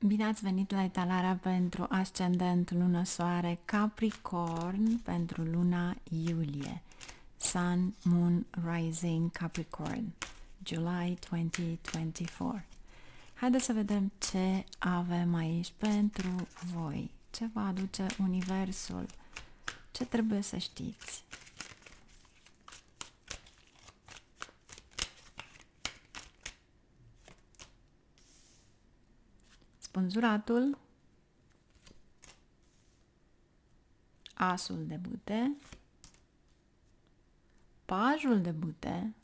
Bine ați venit la etalarea pentru ascendent lună soare Capricorn pentru luna iulie. Sun, Moon, Rising Capricorn, July 2024. Haideți să vedem ce avem aici pentru voi. Ce va aduce Universul? Ce trebuie să știți? Spânzuratul, asul de bâte, pajul de bâte,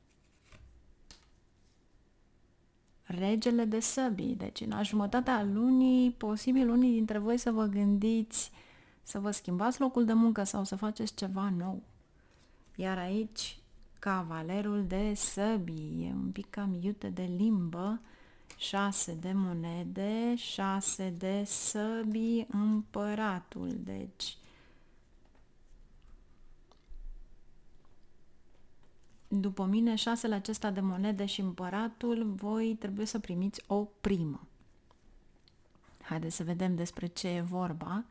regele de săbii. Deci în jumătatea lunii, posibil unii dintre voi să vă gândiți să vă schimbați locul de muncă sau să faceți ceva nou. Iar aici, cavalerul de săbii, e un pic cam iute de limbă, 6 de monede, 6 de săbii, împăratul. Deci, după mine, 6-le acesta de monede și împăratul, voi trebuie să primiți o primă. Haideți să vedem despre ce e vorba.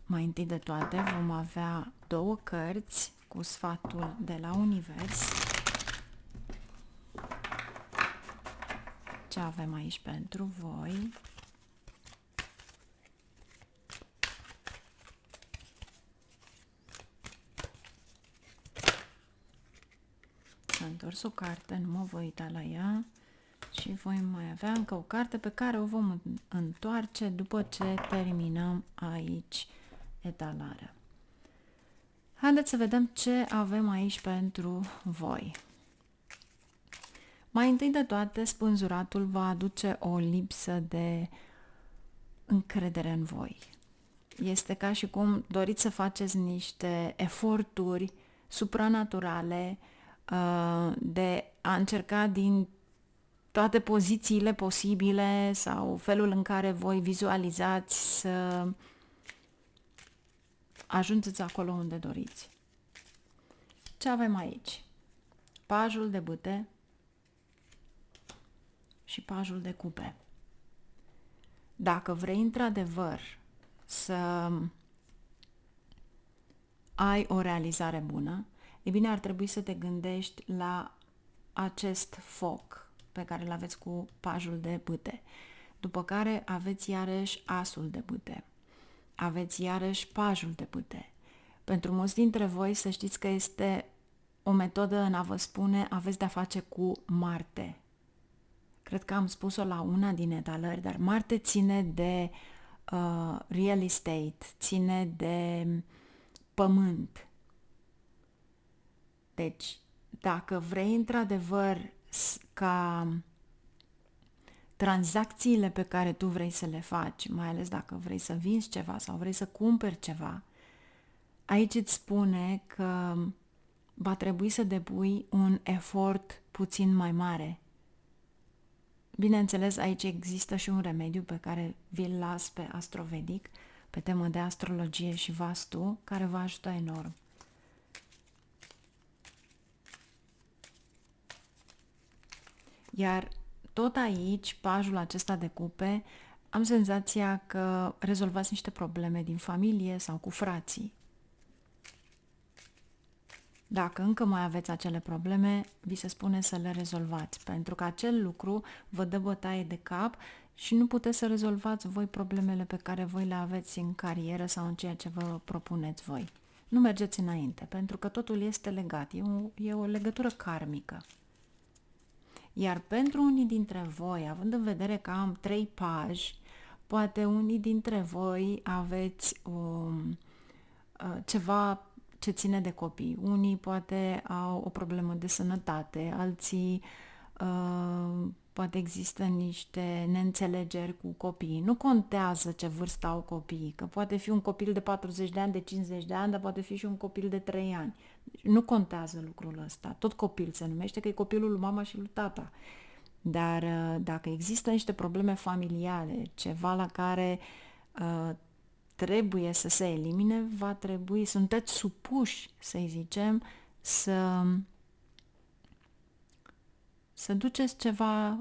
Mai întâi de toate vom avea două cărți cu sfatul de la Univers. Ce avem aici pentru voi? S-a întors o carte, nu mă voi uita la ea și voi mai avea încă o carte pe care o vom întoarce după ce terminăm aici etalarea. Haideți să vedem ce avem aici pentru voi. Mai întâi de toate, spânzuratul va aduce o lipsă de încredere în voi. Este ca și cum doriți să faceți niște eforturi supranaturale de a încerca din toate pozițiile posibile sau felul în care voi vizualizați să ajungeți acolo unde doriți. Ce avem aici? Pajul de bâte și pajul de cupe. Dacă vrei într-adevăr să ai o realizare bună, e bine, ar trebui să te gândești la acest foc pe care îl aveți cu pajul de bâte. După care aveți iarăși asul de bâte. Aveți iarăși pajul de bâte. Pentru mulți dintre voi să știți că este o metodă în a vă spune aveți de-a face cu Marte. Cred că am spus-o la una din etalări, dar Marte ține de real estate, ține de pământ. Deci, dacă vrei într-adevăr ca tranzacțiile pe care tu vrei să le faci, mai ales dacă vrei să vinzi ceva sau vrei să cumperi ceva, aici îți spune că va trebui să depui un efort puțin mai mare. Bineînțeles, aici există și un remediu pe care vi-l las pe Astrovedic, pe temă de astrologie și vastu, care vă ajută enorm. Iar tot aici, pajul acesta de cupe, am senzația că rezolvați niște probleme din familie sau cu frații. Dacă încă mai aveți acele probleme, vi se spune să le rezolvați, pentru că acel lucru vă dă bătaie de cap și nu puteți să rezolvați voi problemele pe care voi le aveți în carieră sau în ceea ce vă propuneți voi. Nu mergeți înainte, pentru că totul este legat, e o legătură karmică. Iar pentru unii dintre voi, având în vedere că am 3 paji, poate unii dintre voi aveți ceva ce ține de copii. Unii poate au o problemă de sănătate, alții poate există niște neînțelegeri cu copiii. Nu contează ce vârstă au copiii, că poate fi un copil de 40 de ani, de 50 de ani, dar poate fi și un copil de 3 ani. Nu contează lucrul ăsta. Tot copil se numește, că e copilul lui mama și lui tata. Dar dacă există niște probleme familiale, ceva la care trebuie să se elimine, va trebui, sunteți supuși, să-i zicem, să să duceți ceva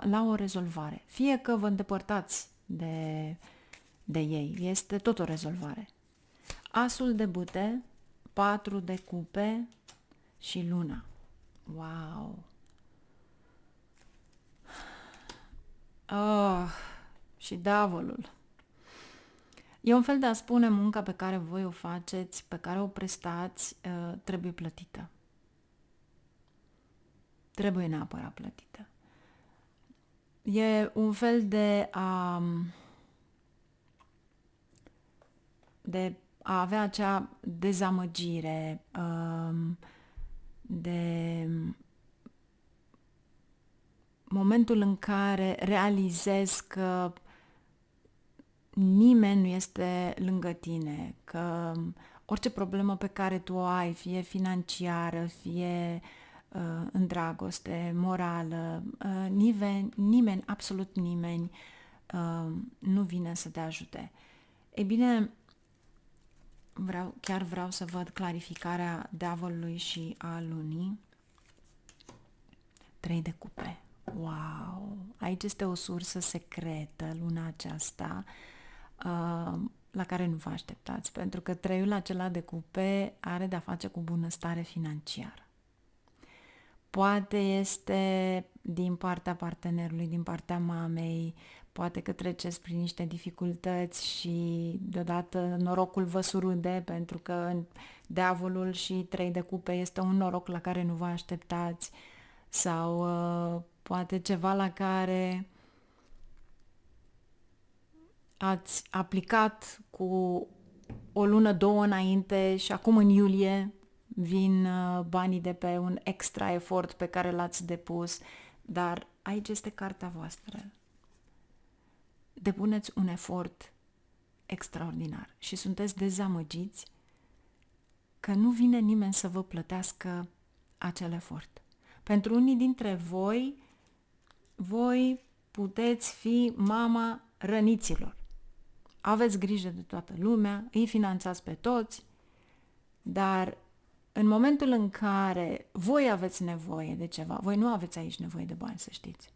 la o rezolvare. Fie că vă îndepărtați de ei, este tot o rezolvare. Asul de bâte, 4 de cupe și luna. Wow! Și diavolul. E un fel de a spune munca pe care voi o faceți, pe care o prestați, trebuie plătită. Trebuie neapărat plătită. E un fel de a avea acea dezamăgire, de momentul în care realizezi că nimeni nu este lângă tine, că orice problemă pe care tu o ai, fie financiară, fie în dragoste, morală, nimeni, absolut nimeni nu vine să te ajute. Ei bine, vreau să văd clarificarea diavolului și a lunii. 3 de cupe. Wow! Aici este o sursă secretă, luna aceasta, la care nu vă așteptați, pentru că 3-ul acela de cupe are de-a face cu bunăstare financiară. Poate este din partea partenerului, din partea mamei, poate că treceți prin niște dificultăți și deodată norocul vă surude, pentru că diavolul și 3 de cupe este un noroc la care nu vă așteptați, sau poate ceva la care ați aplicat cu o lună, 2 înainte și acum în iulie vin banii de pe un extra efort pe care l-ați depus, dar aici este cartea voastră. Depuneți un efort extraordinar și sunteți dezamăgiți că nu vine nimeni să vă plătească acel efort. Pentru unii dintre voi puteți fi mama răniților. Aveți grijă de toată lumea, îi finanțați pe toți, dar în momentul în care voi aveți nevoie de ceva, voi nu aveți aici nevoie de bani, să știți.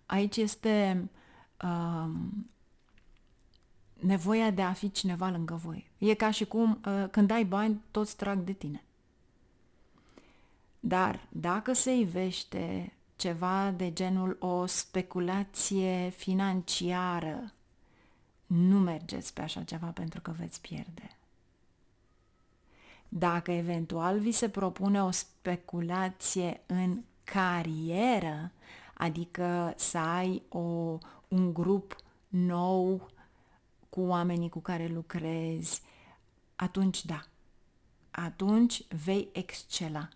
Aici este nevoia de a fi cineva lângă voi. E ca și cum când ai bani, toți trag de tine. Dar dacă se ivește ceva de genul o speculație financiară, nu mergeți pe așa ceva pentru că veți pierde. Dacă eventual vi se propune o speculație în carieră, adică să ai un grup nou cu oamenii cu care lucrezi, atunci da, atunci vei excela.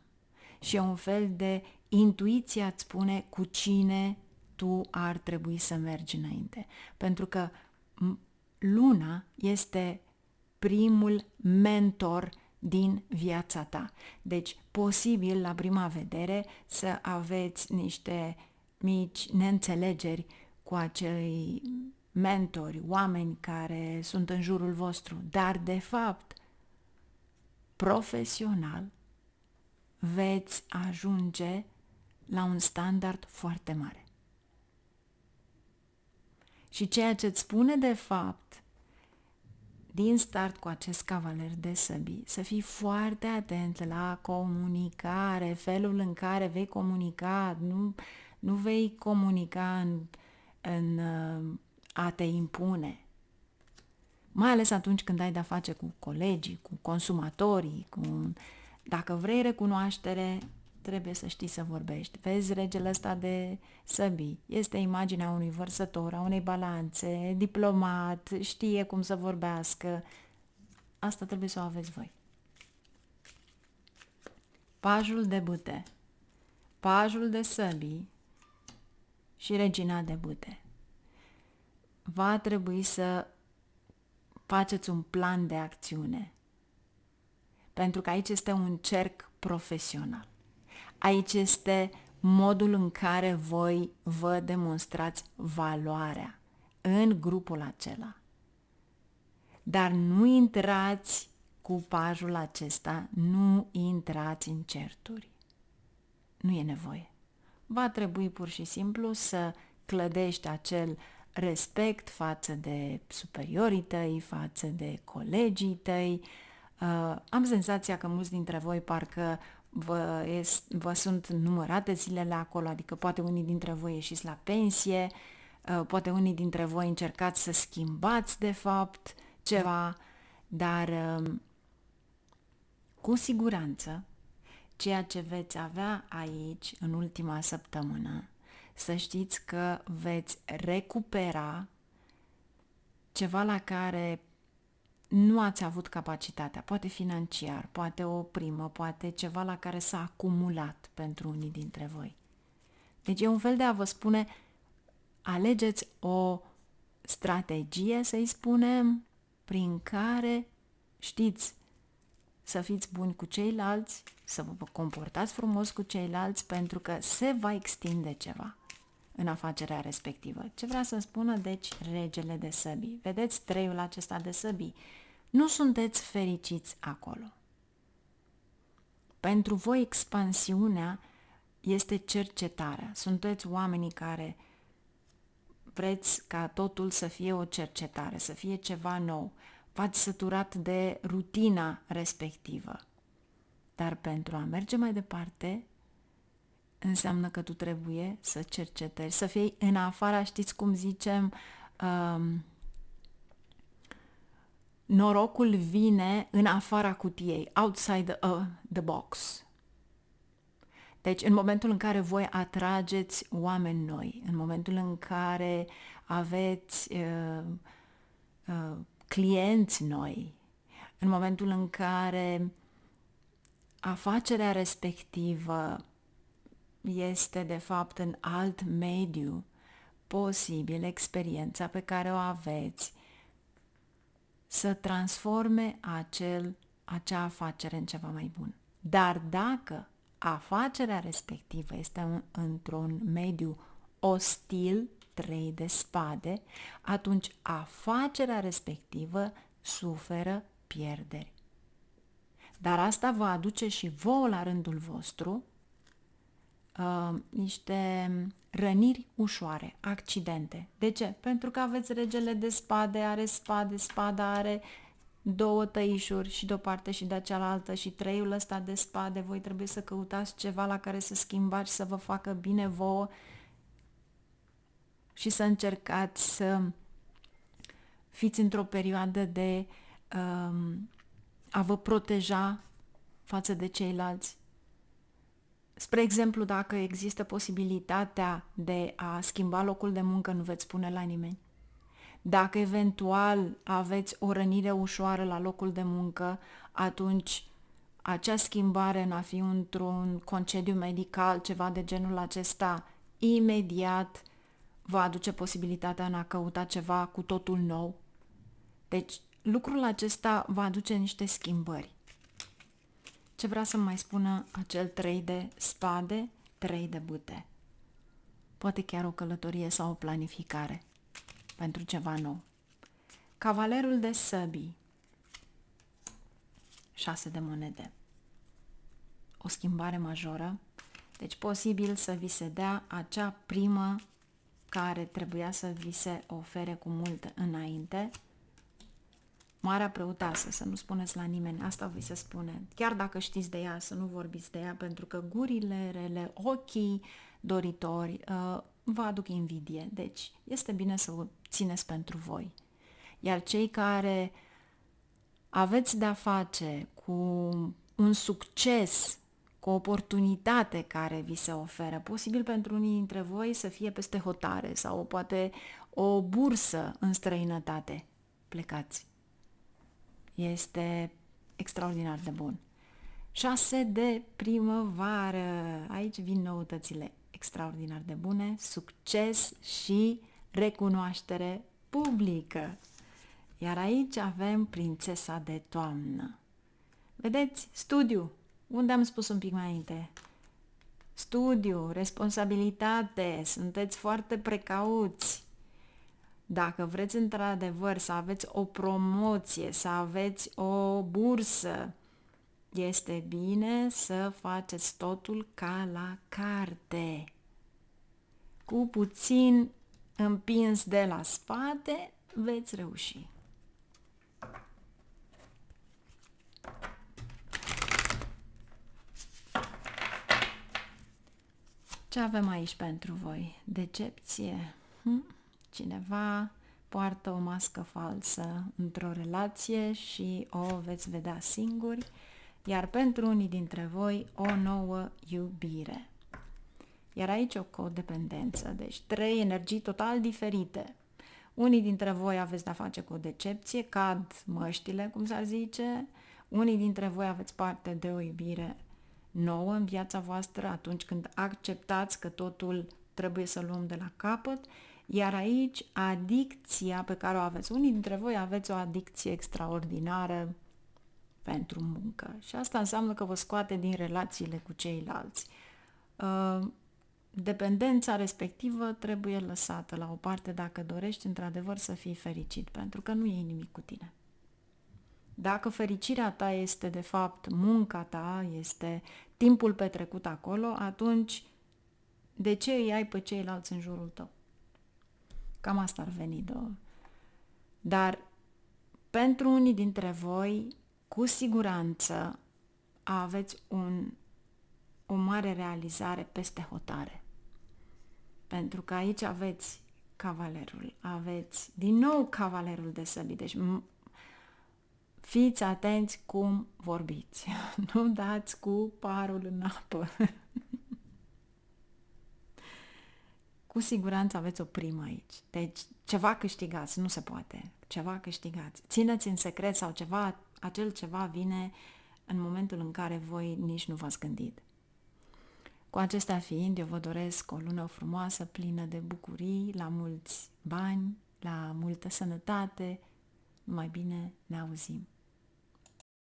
Și e un fel de intuiție îți spune cu cine tu ar trebui să mergi înainte. Pentru că luna este primul mentor din viața ta. Deci, posibil la prima vedere să aveți niște mici neînțelegeri cu acei mentori, oameni care sunt în jurul vostru, dar de fapt, profesional, veți ajunge la un standard foarte mare. Și ceea ce îți spune de fapt din start cu acest cavaler de săbii, să fii foarte atent la comunicare, felul în care vei comunica, nu vei comunica în a te impune. Mai ales atunci când ai de-a face cu colegii, cu consumatorii, dacă vrei recunoaștere, trebuie să știi să vorbești. Vezi regele ăsta de săbii. Este imaginea unui vărsător, a unei balanțe, diplomat, știe cum să vorbească. Asta trebuie să o aveți voi. Pajul de bâte, pajul de săbii și regina de bâte. Va trebui să faceți un plan de acțiune. Pentru că aici este un cerc profesional. Aici este modul în care voi vă demonstrați valoarea în grupul acela. Dar nu intrați cu pajul acesta, nu intrați în certuri. nu e nevoie. Va trebui pur și simplu să clădești acel respect față de superiorii tăi, față de colegii tăi. Am senzația că mulți dintre voi parcă vă sunt numărate zilele acolo, adică poate unii dintre voi ieșiți la pensie, poate unii dintre voi încercați să schimbați de fapt ceva, dar cu siguranță ceea ce veți avea aici în ultima săptămână, să știți că veți recupera ceva la care nu ați avut capacitatea, poate financiar, poate o primă, poate ceva la care s-a acumulat pentru unii dintre voi. Deci e un fel de a vă spune, alegeți o strategie, să-i spunem, prin care știți să fiți buni cu ceilalți, să vă comportați frumos cu ceilalți, pentru că se va extinde ceva în afacerea respectivă. Ce vrea să spună, deci, regele de săbii? Vedeți treiul acesta de săbii? Nu sunteți fericiți acolo. Pentru voi expansiunea este cercetarea. Sunteți oamenii care vreți ca totul să fie o cercetare, să fie ceva nou. V-ați săturat de rutina respectivă. Dar pentru a merge mai departe, înseamnă că tu trebuie să cercetezi, să fii în afara, știți cum zicem, norocul vine în afara cutiei, outside the box. Deci, în momentul în care voi atrageți oameni noi, în momentul în care aveți clienți noi, în momentul în care afacerea respectivă este, de fapt, în alt mediu, posibil experiența pe care o aveți să transforme acea afacere în ceva mai bun. Dar dacă afacerea respectivă este într-un mediu ostil, 3 de spade, atunci afacerea respectivă suferă pierderi. Dar asta va aduce și vouă la rândul vostru niște răniri ușoare, accidente. De ce? Pentru că aveți regele de spade, are spade, spada are 2 tăișuri și de-o parte și de cealaltă și treiul ăsta de spade, voi trebuie să căutați ceva la care să schimbați, să vă facă bine vouă și să încercați să fiți într-o perioadă de a vă proteja față de ceilalți. Spre exemplu, dacă există posibilitatea de a schimba locul de muncă, nu veți spune la nimeni. Dacă eventual aveți o rănire ușoară la locul de muncă, atunci acea schimbare în a fi într-un concediu medical, ceva de genul acesta, imediat va aduce posibilitatea în a căuta ceva cu totul nou. Deci, lucrul acesta va aduce niște schimbări. Ce vrea să mai spună acel 3 de spade, 3 de bâte? Poate chiar o călătorie sau o planificare pentru ceva nou. Cavalerul de săbii, 6 de monede. O schimbare majoră, deci posibil să vi se dea acea primă care trebuia să vi se ofere cu mult înainte. Marea Preotasă, să nu spuneți la nimeni, asta vi se spune. Chiar dacă știți de ea, să nu vorbiți de ea, pentru că gurile rele, ochii doritori vă aduc invidie. Deci este bine să o țineți pentru voi. Iar cei care aveți de-a face cu un succes, cu o oportunitate care vi se oferă, posibil pentru unii dintre voi să fie peste hotare sau poate o bursă în străinătate, plecați. Este extraordinar de bun. 6 de primăvară. Aici vin noutățile extraordinar de bune, succes și recunoaștere publică. Iar aici avem prințesa de toamnă. Vedeți? Studiu. Unde am spus un pic mai înainte? Studiu, responsabilitate, sunteți foarte precauți. Dacă vreți într-adevăr să aveți o promoție, să aveți o bursă, Este bine să faceți totul ca la carte. Cu puțin împins de la spate, veți reuși. Ce avem aici pentru voi? Decepție. Cineva poartă o mască falsă într-o relație și o veți vedea singuri, iar pentru unii dintre voi o nouă iubire. Iar aici o codependență, deci 3 energii total diferite. Unii dintre voi aveți de-a face cu o decepție, cad măștile, cum s-ar zice, unii dintre voi aveți parte de o iubire nouă în viața voastră atunci când acceptați că totul trebuie să luăm de la capăt, iar aici adicția pe care o aveți. Unii dintre voi aveți o adicție extraordinară pentru muncă și asta înseamnă că vă scoate din relațiile cu ceilalți. Dependența respectivă trebuie lăsată la o parte dacă dorești într-adevăr să fii fericit, pentru că nu e nimic cu tine. Dacă fericirea ta este de fapt munca ta, este timpul petrecut acolo, atunci de ce îi ai pe ceilalți în jurul tău? Cam asta ar veni. Dar pentru unii dintre voi, cu siguranță, aveți o mare realizare peste hotare. Pentru că aici aveți cavalerul, aveți din nou cavalerul de săbii. Deci fiți atenți cum vorbiți. Nu dați cu parul în apă. Cu siguranță aveți o primă aici. Deci ceva câștigați, nu se poate. Ceva câștigați. Țineți în secret sau ceva, acel ceva vine în momentul în care voi nici nu v-ați gândit. Cu acestea fiind, eu vă doresc o lună frumoasă, plină de bucurii, la mulți bani, la multă sănătate. Numai bine ne auzim.